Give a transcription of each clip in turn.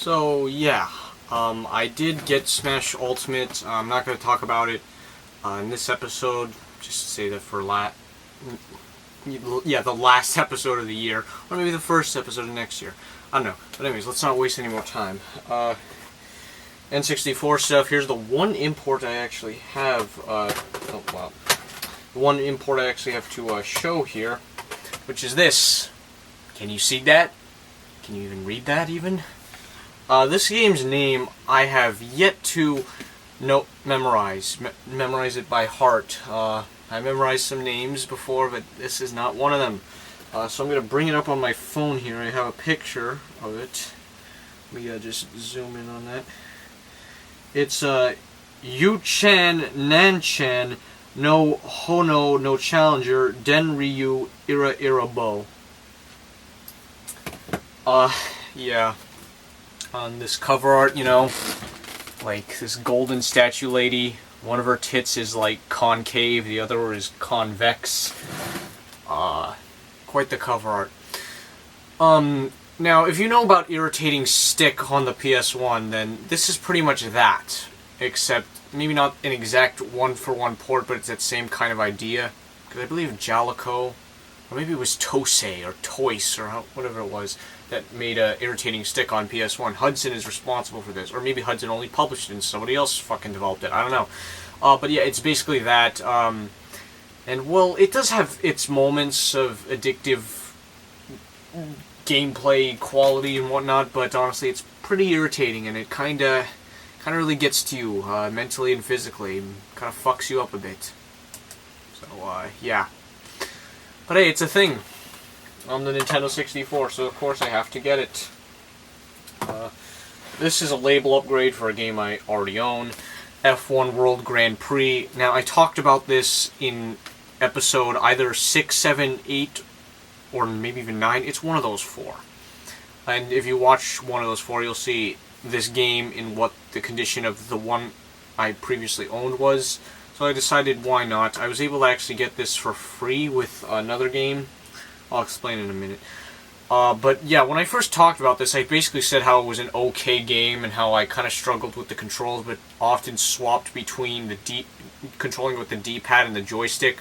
So yeah, I did get Smash Ultimate. I'm not going to talk about it in this episode. Just to say that for the last episode of the year, or maybe the first episode of next year. I don't know. But anyways, let's not waste any more time. N64 stuff. Here's the one import I actually have. The one import I actually have to show here, which is this. Can you see that? Can you even read that even? This game's name I have yet to memorize it by heart. I memorized some names before, but this is not one of them. So I'm going to bring it up on my phone here. I have a picture of it. Let me just zoom in on that. It's Yu-Chan Nanchan no Hono no Challenger Den Ryu Ira Irabo. Yeah. On this cover art, you know, like this golden statue lady. One of her tits is like concave, the other is convex. Quite the cover art. Now, if you know about irritating stick on the PS1, then this is pretty much that. Except, maybe not an exact one-for-one port, but it's that same kind of idea. Because I believe Jalico, or maybe it was Tosei, or Toys, or whatever it was, that made a irritating stick on PS1. Hudson is responsible for this. Or maybe Hudson only published it and somebody else fucking developed it. I don't know. But yeah, it's basically that. And, well, it does have its moments of addictive gameplay quality and whatnot, but honestly, it's pretty irritating, and it kind of really gets to you, mentally and physically. Kind of fucks you up a bit. So, yeah. But hey, it's a thing on the Nintendo 64, so of course I have to get it. This is a label upgrade for a game I already own, F1 World Grand Prix. Now, I talked about this in episode either 6, 7, 8, or maybe even 9. It's one of those 4. And if you watch one of those 4, you'll see this game in what the condition of the one I previously owned was. So I decided, why not? I was able to actually get this for free with another game. I'll explain in a minute. But yeah, when I first talked about this, I basically said how it was an okay game and how I kind of struggled with the controls, but often swapped between controlling with the D-pad and the joystick.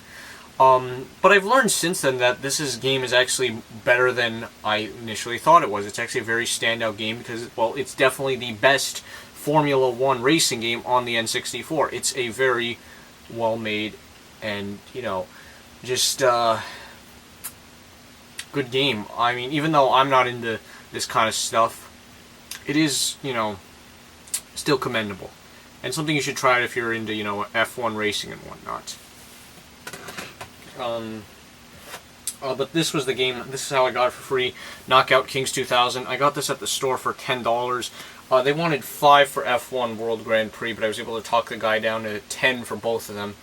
But I've learned since then that this game is actually better than I initially thought it was. It's actually a very standout game because, well, it's definitely the best Formula 1 racing game on the N64. It's a very well-made and, you know, just, good game. I mean, even though I'm not into this kind of stuff, it is, you know, still commendable. And something you should try out if you're into, you know, F1 racing and whatnot. But this was the game. This is how I got it for free. Knockout Kings 2000. I got this at the store for $10. They wanted 5 for F1 World Grand Prix, but I was able to talk the guy down to 10 for both of them.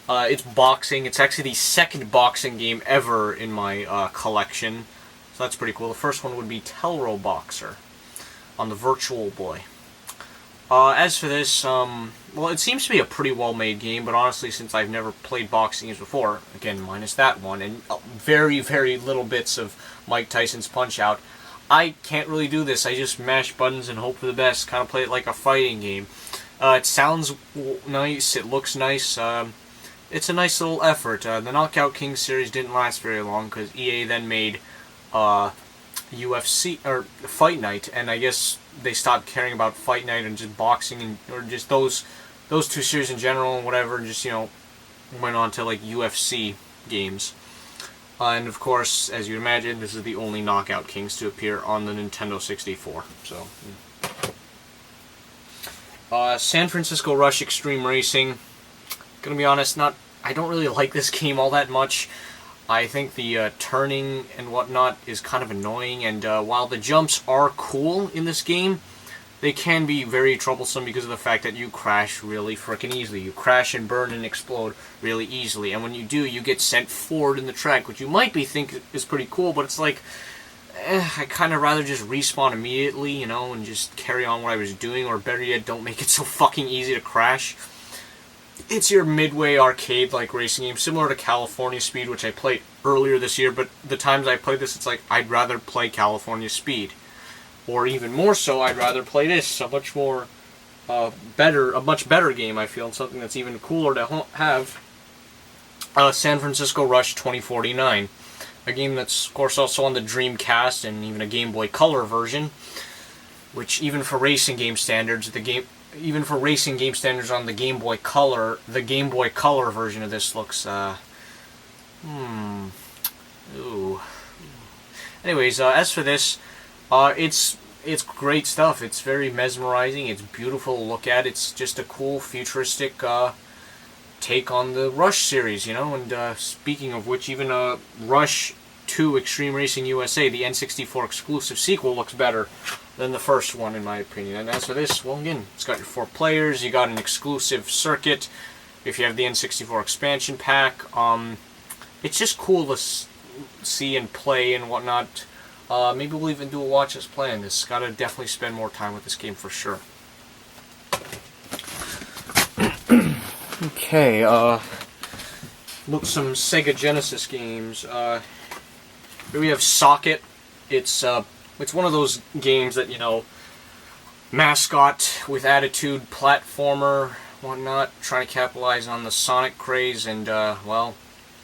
It's boxing. It's actually the second boxing game ever in my collection, so that's pretty cool. The first one would be Telro Boxer on the Virtual Boy. As for this, well, it seems to be a pretty well-made game, but honestly, since I've never played boxing games before, again, minus that one, and very, very little bits of Mike Tyson's Punch-Out, I can't really do this. I just mash buttons and hope for the best, kind of play it like a fighting game. It sounds nice, it looks nice, it's a nice little effort. The Knockout King series didn't last very long, because EA then made UFC, or Fight Night, and I guess they stopped caring about Fight Night and just boxing, and or just those two series in general and whatever, and just, you know, went on to like UFC games. And of course, as you imagine, this is the only Knockout Kings to appear on the Nintendo 64. So, San Francisco Rush Extreme Racing. Gonna be honest, I don't really like this game all that much. I think the turning and whatnot is kind of annoying, and while the jumps are cool in this game, they can be very troublesome because of the fact that you crash really frickin' easily. You crash and burn and explode really easily, and when you do, you get sent forward in the track, which you might think is pretty cool, but it's like, I kind of rather just respawn immediately, you know, and just carry on what I was doing, or better yet, don't make it so fucking easy to crash. It's your midway arcade-like racing game, similar to California Speed, which I played earlier this year, but the times I played this, it's like, I'd rather play California Speed. or even more so, I'd rather play this. A much more a much better game, I feel, and something that's even cooler to have. San Francisco Rush 2049, a game that's of course also on the Dreamcast and even a Game Boy Color version, which even for racing game standards, on the Game Boy Color, the Game Boy Color version of this looks ooh. Anyways, as for this, it's great stuff. It's very mesmerizing. It's beautiful to look at. It's just a cool futuristic take on the Rush series, you know. And speaking of which, even Rush 2 Extreme Racing USA, the N64 exclusive sequel, looks better than the first one, in my opinion. And as for this, well, again, it's got your 4 players. You got an exclusive circuit if you have the N64 expansion pack. It's just cool to see and play and whatnot. Maybe we'll even do a watch us playing this. Gotta definitely spend more time with this game for sure. Okay, look, some Sega Genesis games. Here we have Socket. It's one of those games that, you know, mascot with attitude, platformer, whatnot, trying to capitalize on the Sonic craze, and well,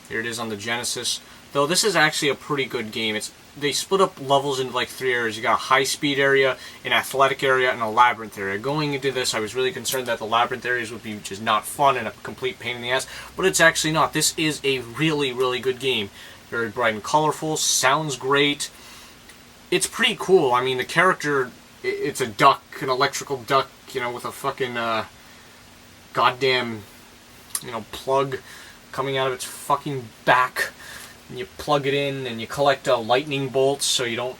here it is on the Genesis. Though this is actually a pretty good game. They split up levels into like 3 areas. You got a high-speed area, an athletic area, and a labyrinth area. Going into this, I was really concerned that the labyrinth areas would be just not fun and a complete pain in the ass, but it's actually not. This is a really, really good game. Very bright and colorful, sounds great. It's pretty cool. I mean, the character, it's a duck, an electrical duck, you know, with a fucking goddamn, you know, plug coming out of its fucking back. And you plug it in and you collect lightning bolts so you don't...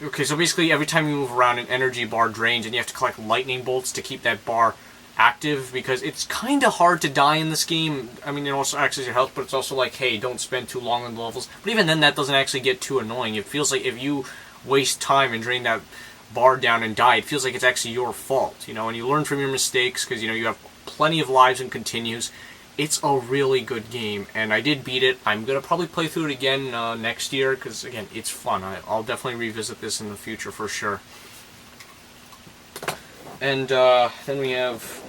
Okay, so basically every time you move around, an energy bar drains and you have to collect lightning bolts to keep that bar active, because it's kind of hard to die in this game. I mean, it also accesses your health, but it's also like, hey, don't spend too long on the levels. But even then, that doesn't actually get too annoying. It feels like if you waste time and drain that bar down and die, it feels like it's actually your fault, you know, and you learn from your mistakes because, you know, you have plenty of lives and continues. It's a really good game, and I did beat it. I'm going to probably play through it again next year, because, again, it's fun. I'll definitely revisit this in the future for sure. And then we have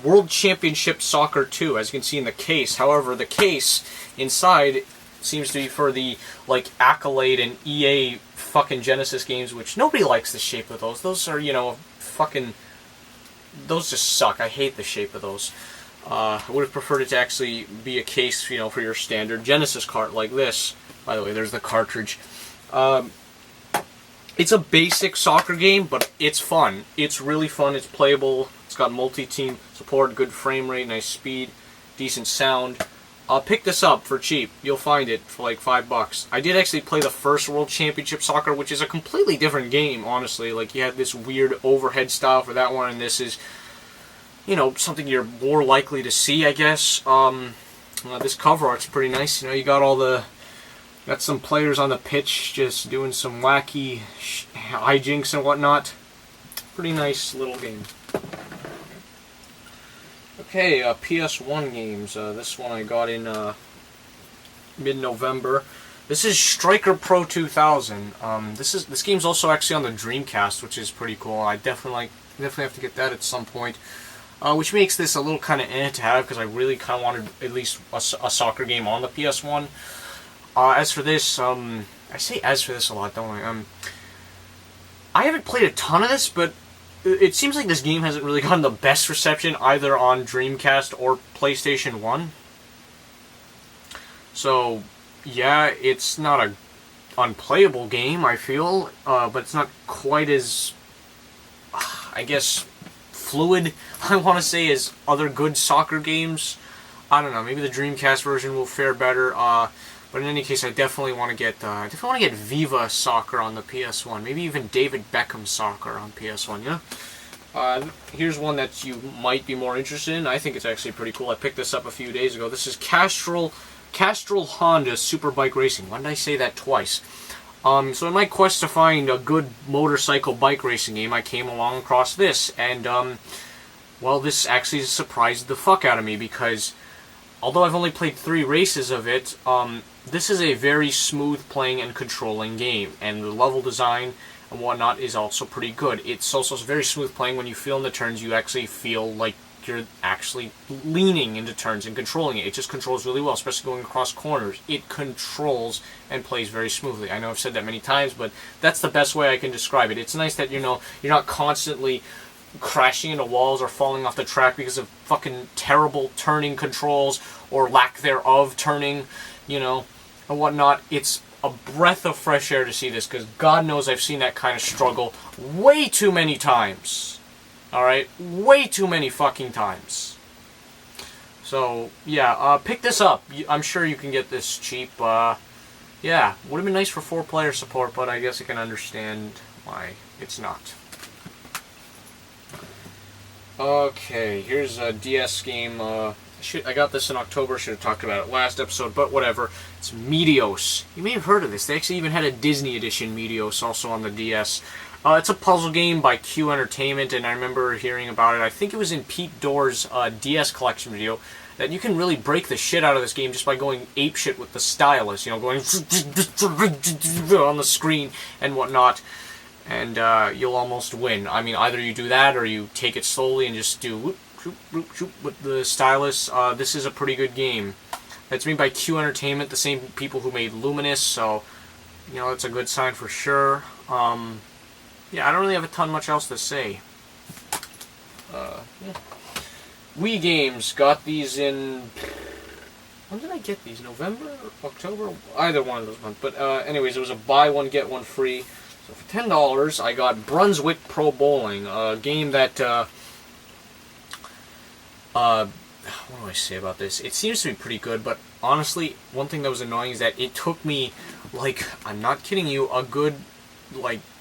World Championship Soccer 2, as you can see in the case. However, the case inside seems to be for the, like, Accolade and EA fucking Genesis games, which nobody likes the shape of those. Those are, you know, fucking... Those just suck. I hate the shape of those. I would have preferred it to actually be a case, you know, for your standard Genesis cart like this. By the way, there's the cartridge. It's a basic soccer game, but it's fun. It's really fun. It's playable. It's got multi-team support, good frame rate, nice speed, decent sound. Pick this up for cheap. You'll find it for like $5. I did actually play the first World Championship Soccer, which is a completely different game, honestly. Like, you had this weird overhead style for that one, and this is, you know, something you're more likely to see, I guess. This cover art's pretty nice. You know, you got some players on the pitch just doing some wacky hijinks and whatnot. Pretty nice little game. Okay, PS1 games. This one I got in mid-November. This is Striker Pro 2000. This game's also actually on the Dreamcast, which is pretty cool. I definitely have to get that at some point. Which makes this a little kind of to have, because I really kind of wanted at least a soccer game on the PS1. As for this, I say as for this a lot, don't I? I haven't played a ton of this, but it seems like this game hasn't really gotten the best reception either on Dreamcast or PlayStation 1. So, yeah, it's not an unplayable game, I feel, but it's not quite as, I guess, fluid, I want to say, as other good soccer games. I don't know, maybe the Dreamcast version will fare better, but in any case, I definitely want to get Viva Soccer on the PS1, maybe even David Beckham Soccer on PS1, yeah? Here's one that you might be more interested in. I think it's actually pretty cool. I picked this up a few days ago. This is Castrol Honda Superbike Racing. Why did I say that twice? So in my quest to find a good motorcycle bike racing game, I came along across this, and well, this actually surprised the fuck out of me, because although I've only played 3 races of it, this is a very smooth playing and controlling game, and the level design and whatnot is also pretty good. It's also very smooth playing. When you feel in the turns, you actually feel like you're actually leaning into turns and controlling it. It just controls really well, especially going across corners. It controls and plays very smoothly. I know I've said that many times, but that's the best way I can describe it. It's nice that, you're not constantly crashing into walls or falling off the track because of fucking terrible turning controls or lack thereof turning, and whatnot. It's a breath of fresh air to see this, because God knows I've seen that kind of struggle way too many times. Alright? Way too many fucking times. So, yeah, pick this up. I'm sure you can get this cheap. Yeah, would have been nice for 4-player support, but I guess I can understand why it's not. Okay, here's a DS game. I got this in October. Should have talked about it last episode, but whatever. It's Meteos. You may have heard of this. They actually even had a Disney edition Meteos also on the DS. It's a puzzle game by Q Entertainment, and I remember hearing about it. I think it was in Pete Doerr's DS collection video, that you can really break the shit out of this game just by going apeshit with the stylus, going on the screen and whatnot, and you'll almost win. I mean, either you do that or you take it slowly and just do whoop, whoop, whoop, whoop with the stylus. This is a pretty good game. It's made by Q Entertainment, the same people who made Luminous, so, it's a good sign for sure. Yeah, I don't really have a ton much else to say. Yeah. Wii Games got these in... When did I get these? November? October? Either one of those months. But anyways, it was a buy one, get one free. So for $10, I got Brunswick Pro Bowling, a game that... what do I say about this? It seems to be pretty good, but honestly, one thing that was annoying is that it took me, I'm not kidding you, a good,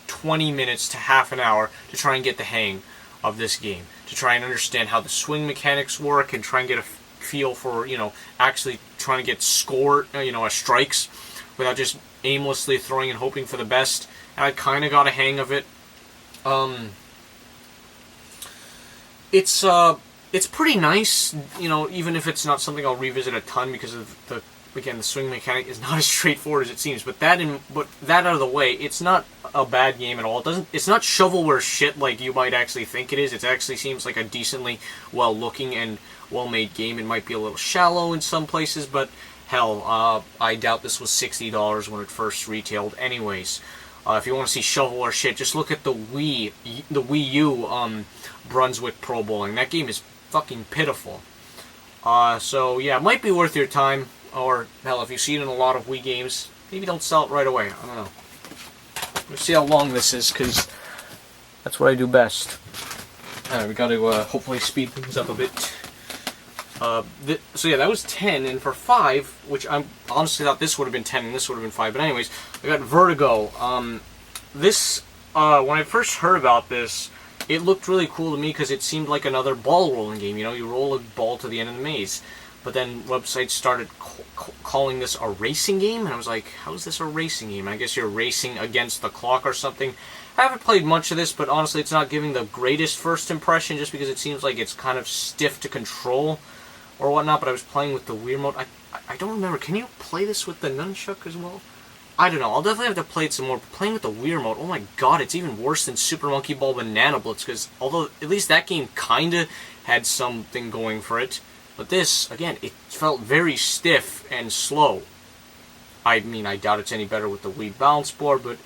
20 minutes to half an hour to try and get the hang of this game, to try and understand how the swing mechanics work and try and get a feel for, actually trying to get score, strikes without just aimlessly throwing and hoping for the best. And I kind of got a hang of it. It's pretty nice, even if it's not something I'll revisit a ton, because of the swing mechanic is not as straightforward as it seems. But that out of the way, it's not a bad game at all. It's not shovelware shit like you might actually think it is. It actually seems like a decently well-looking and well-made game. It might be a little shallow in some places, but hell, I doubt this was $60 when it first retailed. Anyways, if you want to see shovelware shit, just look at the Wii U Brunswick Pro Bowling. That game is fucking pitiful. So yeah, it might be worth your time. Or, hell, if you see it in a lot of Wii games, maybe don't sell it right away. I don't know. We'll see how long this is, because that's what I do best. Alright, we gotta hopefully speed things up a bit. So yeah, that was 10, and for 5, which I honestly thought this would have been 10 and this would have been 5, but anyways, I got Vertigo. This, when I first heard about this, it looked really cool to me because it seemed like another ball rolling game. You roll a ball to the end of the maze. But then websites started calling this a racing game, and I was like, how is this a racing game? I guess you're racing against the clock or something. I haven't played much of this, but honestly, it's not giving the greatest first impression, just because it seems like it's kind of stiff to control or whatnot. But I was playing with the Wii remote. I don't remember. Can you play this with the nunchuck as well? I don't know. I'll definitely have to play it some more. But playing with the Wii remote, oh my god, it's even worse than Super Monkey Ball Banana Blitz, because although at least that game kind of had something going for it, but this, again, it felt very stiff and slow. I mean, I doubt it's any better with the Wii Balance Board, but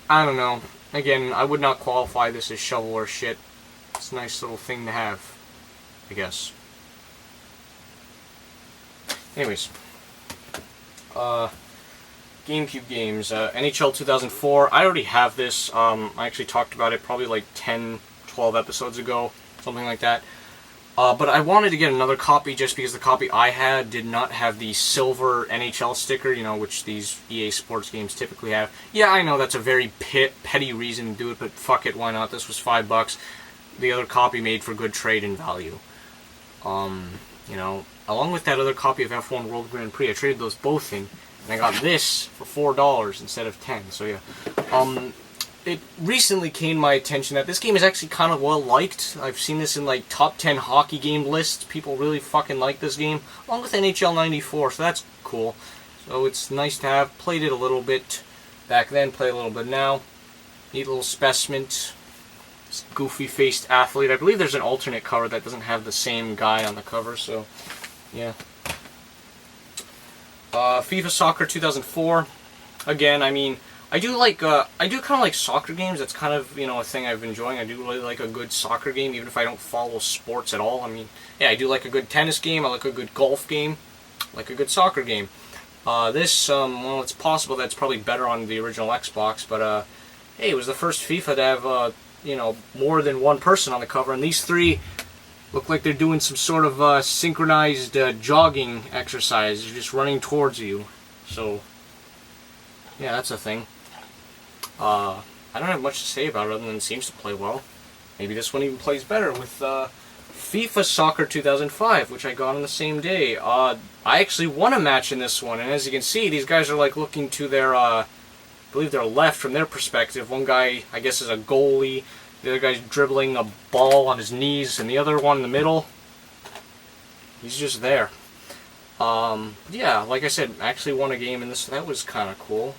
I don't know. Again, I would not qualify this as shovelware shit. It's a nice little thing to have, I guess. Anyways. GameCube games. NHL 2004. I already have this. I actually talked about it probably 10, 12 episodes ago. Something like that. But I wanted to get another copy just because the copy I had did not have the silver NHL sticker, which these EA Sports games typically have. Yeah, I know that's a very petty reason to do it, but fuck it, why not? This was $5. The other copy made for good trade-in value. Along with that other copy of F1 World Grand Prix, I traded those both in, and I got this for $4 instead of $10. So yeah. It recently came to my attention that this game is actually kind of well liked. I've seen this in top 10 hockey game lists. People really fucking like this game, along with NHL 94, so that's cool. So it's nice to have. Played it a little bit back then, play a little bit now. Neat little specimen. Goofy-faced athlete. I believe there's an alternate cover that doesn't have the same guy on the cover, so yeah. FIFA Soccer 2004. Again, I mean, I do kind of like soccer games. That's kind of, a thing I've been enjoying. I do really like a good soccer game, even if I don't follow sports at all. I mean, yeah, I do like a good tennis game. I like a good golf game. I like a good soccer game. Well, it's possible that it's probably better on the original Xbox, but hey, it was the first FIFA to have more than one person on the cover, and these three look like they're doing some sort of synchronized jogging exercise. They're just running towards you. So, yeah, that's a thing. I don't have much to say about it other than it seems to play well. Maybe this one even plays better with FIFA Soccer 2005, which I got on the same day. I actually won a match in this one, and as you can see, these guys are like looking to their, I believe their left from their perspective. One guy, I guess, is a goalie. The other guy's dribbling a ball on his knees, and the other one in the middle, he's just there. Yeah, like I said, I actually won a game in this, so that was kind of cool.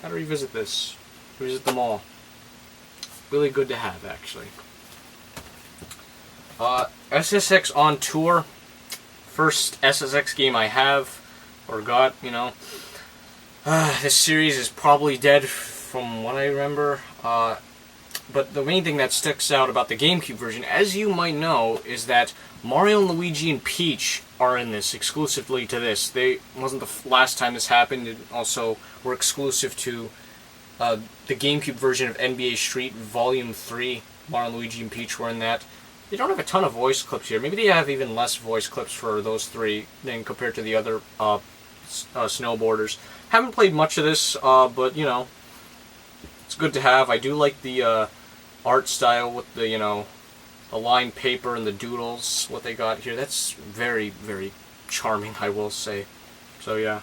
Gotta revisit this. Revisit them all. Really good to have, actually. SSX on Tour. First SSX game I have, or got, This series is probably dead from what I remember. But the main thing that sticks out about the GameCube version, as you might know, is that Mario and Luigi and Peach are in this, exclusively to this. They wasn't the last time this happened. It also were exclusive to the GameCube version of NBA Street Volume 3. Mario, Luigi, and Peach were in that. They don't have a ton of voice clips here. Maybe they have even less voice clips for those three than compared to the other snowboarders. Haven't played much of this, but, it's good to have. I do like the art style with the, the lined paper and the doodles, what they got here. That's very, very charming, I will say. So, yeah.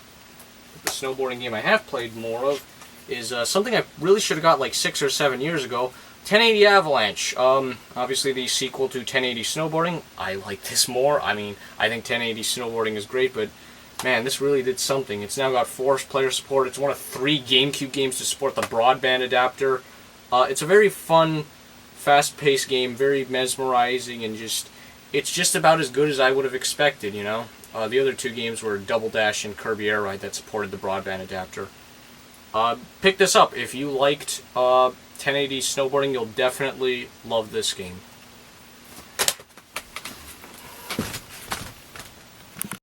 The snowboarding game I have played more of is something I really should have got like 6 or 7 years ago. 1080 Avalanche. Obviously the sequel to 1080 Snowboarding. I like this more. I mean, I think 1080 Snowboarding is great, but man, this really did something. It's now got 4-player support. It's one of 3 GameCube games to support the broadband adapter. It's a very fun, fast-paced game, very mesmerizing, and it's just about as good as I would have expected, The other 2 games were Double Dash and Kirby Air Ride that supported the broadband adapter. Pick this up. If you liked 1080 Snowboarding, you'll definitely love this game.